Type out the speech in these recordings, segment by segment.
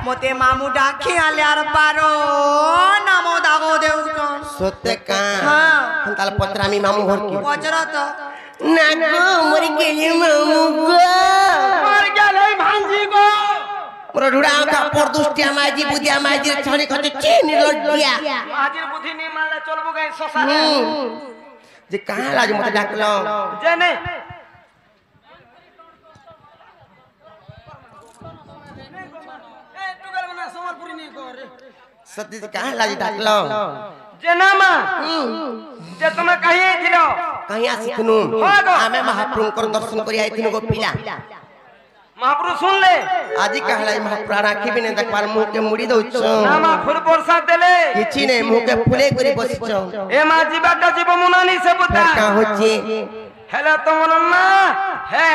मते मामू डाकी आले आर पारो नामो दागो देउ सत्य का हां ताल पत्रामी मामू घर की पचरा तो ना गो मर गेली मामू गो मर गेलै भांजी गो मोर ढुड़ा का परदुष्टिया माजी बुदिया माजी छणी खते चेन लड्डिया माजीर बुद्धि नि मानले चलबो गई ससारे जे कहां लाज मते डाकलो जे नहीं सत्य जी कहां लाज डाकलो जे नामा जे तुम कहीं थिलो कहीं आसिथनु आमे महाप्रभु को दर्शन करी आइथिनु गो पिला महाप्रभु सुन ले आजी कहलाई महाप्राण आखि बिने देख पार मुंह के मुड़ी दउछ नामा फुल प्रसाद देले किछि नै मुंह के फुले करी बसिछ ए मा जीवाटा जीव मुनानी से बुद्धा का होछि हेला तुम ना हे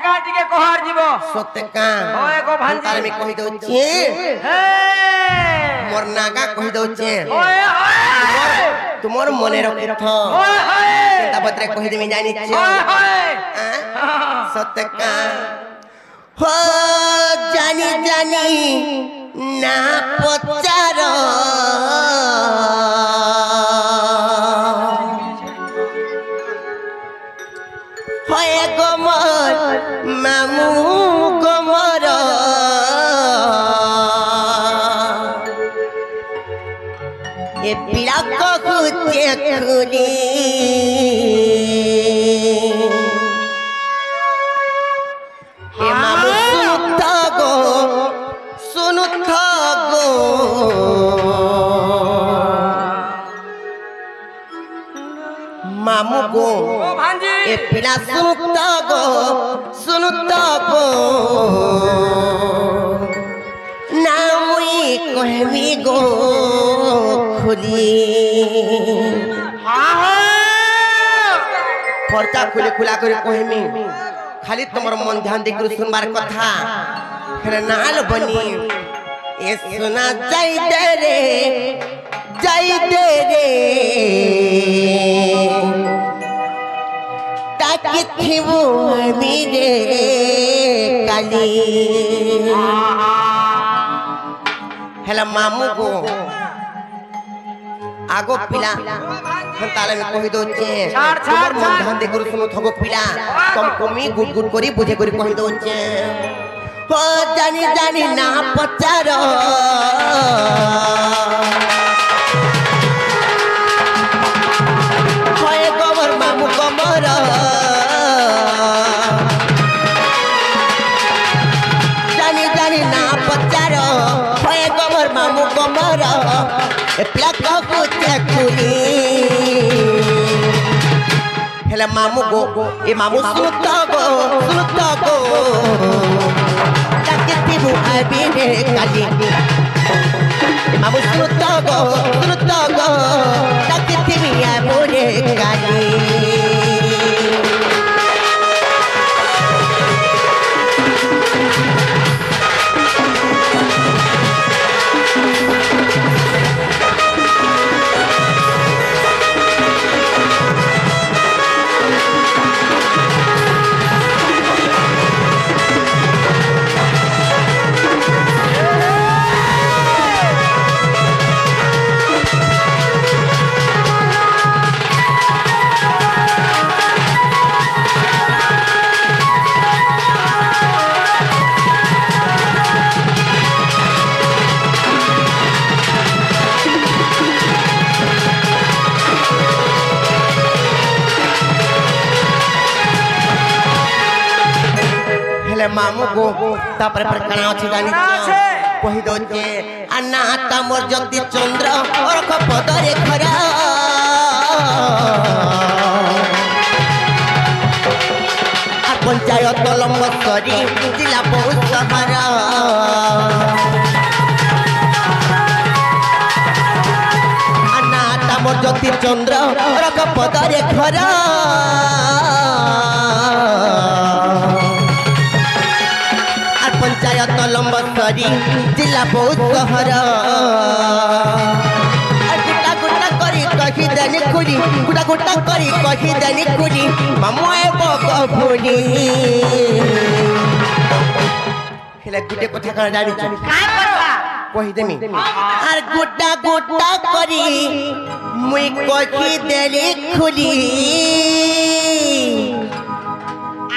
काटी के कोहार जीव सत्य का ओए गो भांजी तार में कहि दउछि हे मोर नागा कहि दउछि ओए ओए तुमर मने रखथ ओए ओए ता बतरे कहि देमी जानि छ ओए ओए सत्य का हो जानी जानी ना पचार होए गोमर मामू गोमर ए पीड़ा को खुली हे मामू सुनुथ गो मामू गो ओ भांजी ए पिला सुनुथ गो ना मुई कहमी गो खुली पर्चा खुले खुला करे कहमी खाली तुमर मन ध्यान देकर सुनबार कथा फिर नाल बनी ए सुना जाई दे रे ताकि थिबो मेरे काली हेला मामू गो आगो पिला ताले में कहि दोचे तुमर मन ध्यान दे करू सुनो थगो पिला कम कमी गुड गुड करी बुझे करी कहि दोचे हो जानी जानी ना पचार होए गोबर मामू गोबर जानी जानी ना पचार होए गोबर मामू गोबर ए प्लक को चकुली हेला मामू गो ए मामू सुनुत गो ताके तिबु आबी रे काली ए मामू सुनुत गो ताके तिबि आबो रे काली मामू गो तापर पर कणा अछि जानि कहि दो जे अन्ना तमर जति चंद्र और पदरे खरा आ पंचायत लंबसरी जिला बहुत सहारा अन्ना तमर जति चंद्र और पदरे खरा पंचायत लंबसरी जिला बहुत सहर गुटा गुटा करी कही देनी खुली गुटा गुटा करी कही देनी खुली मामू बग भूली हेले गुटे कथा करा जानि छ का करबा कहि देमी आर गोटा गोटा करी मुई कखी देली खुली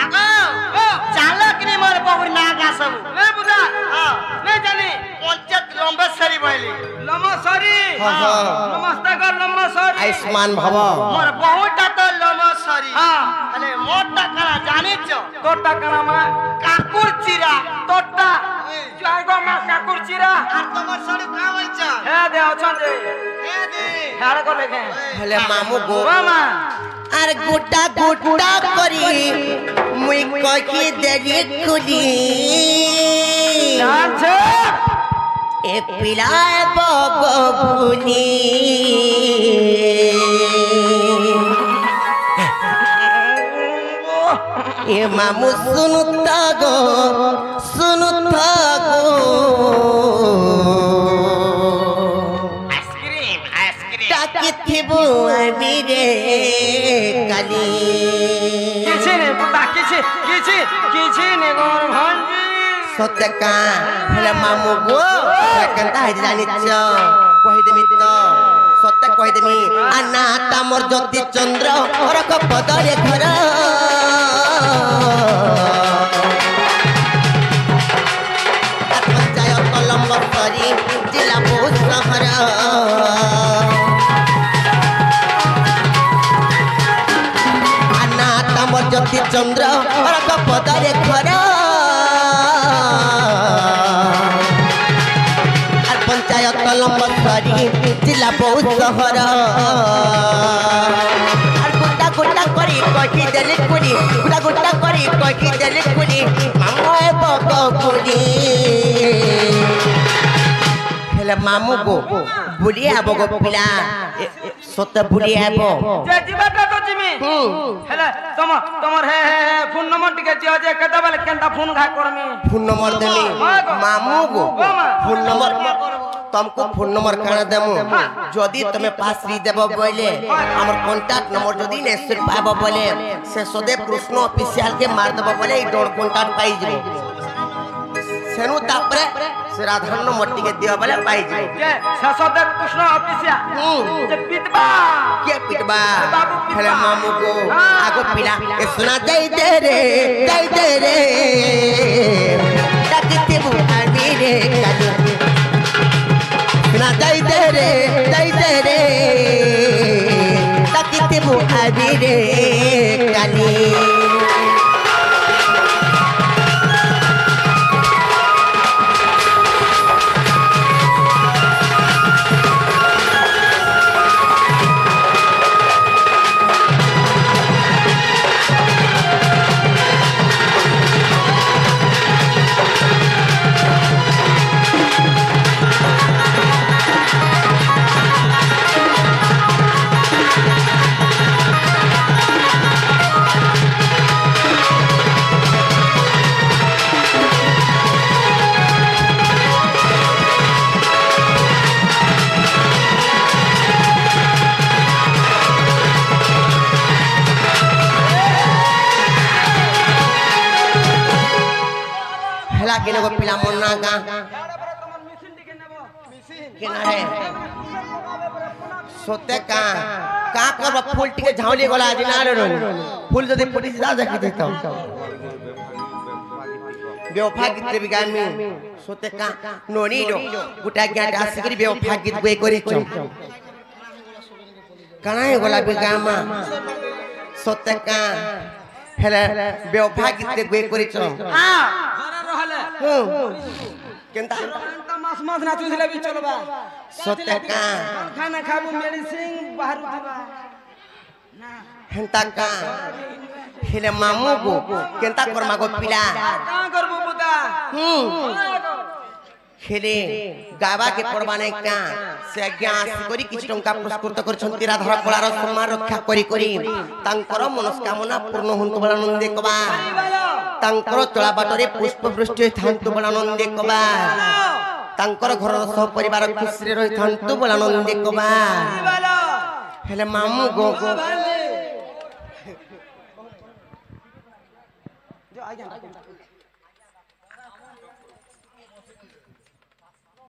आगो चालो कि मोर बहुर नागा सब नहीं बुझा हां नहीं जानी पंचायत लंबेश्वरी बोली लम्बेश्वरी हाँ। नमस्ते कर लम्बेश्वरी आयुष्मान भव मोर बहुटा तो लंबेश्वरी हाँ। अरे मोटा करा जानि छ तोटा करामा काकुर चिरा तोटा जागो मा काकुर चिरा আর তোমার সরে কা হইছ हे दे अछन जे হে দি हाड़ को लेके हेले मामू गो मामा आर गोटा गोटा करी मुई कखी देली खुली जान छे ए पिलाए बगबुनी ए मामू सुनुता गो আইসক্রিম আইসক্রিম टाकी थिबु আমি रे काली किछि ने बुता किछि ने गोर भंजी सत्यका हेले मामू गो केनता है जानि छ कहि देमी त सत्य कहि देमी अनाता मोर ज्योति चंद्र रख पदरे घर पंचायत लंबेश्वरी जिला बहुत शहर अनाता मोर ज्योति चंद्र रख पदरे घर पंचायत लंबेश्वरी जिला बहुत शहर गोटा गोटा करी कखी देली खुली गोटा गोटा करी कखी देली खुली मामू ए बगबुनी हेले मामू गो बुली आबो गो पिला सत्य बुली आबो जे जीवाटा तो जिमी हेले तमर हे फोन नंबर टिके जियो जे केता बेले केनता फोन घा करमी फोन नंबर देली मामू गो फोन नंबर तुमको फोन नंबर काना देमु जदी तमे पास री देबो बोले हमर कांटेक्ट नंबर जदी नेसर पाबो बोले से सदेव कृष्ण ऑफिशियल के मार देबो बोले ई डोर कांटेक्ट पाई जबो सेनु तापरे से राधान नंबर टिके दियो बोले पाई जबो जे ससदेव कृष्ण ऑफिसिया जे पिटबा के पिटबा हेले मामू को आगो पिला ए सुना दे रे तकते बुहारी रे काली सुना दे रे तकते बुहारी रे काली केने को पिला मोन्ना का केना है सोते का कर फूल टिके झावली गला आज ना रे फूल जदी पुलिस जा देखि देता बेवफा गीत बिगामी सोते का नोनी रो गुटा ग्याट आसिकरी बेवफा गीत गए करी छ कनाय गला बिगामा सोते का हेले बेवफा गीत गए करी छ हां रहले केनता मास मास ना चुसले भी चलबा सोते का खाना खाबू मेडिसिन बाहर उठबा ना हेंता का हेले मामू को केनता करमा गो पिला का करबो बुता खेले गावा के परवाने का से ज्ञास करी किछ टंका पुरस्कृत करछंती राधार कलार सम्मान रक्षा करी करी तांकर मनस्कामना पूर्ण हुंतु बला नंदे कबा तांकर चला बाटरे पुष्प वृष्टि थांतु बला नंदे कबा तांकर घर सब परिवार खुशी रे रहि थांतु बला नंदे कबा हेले मामू गो जो आ जा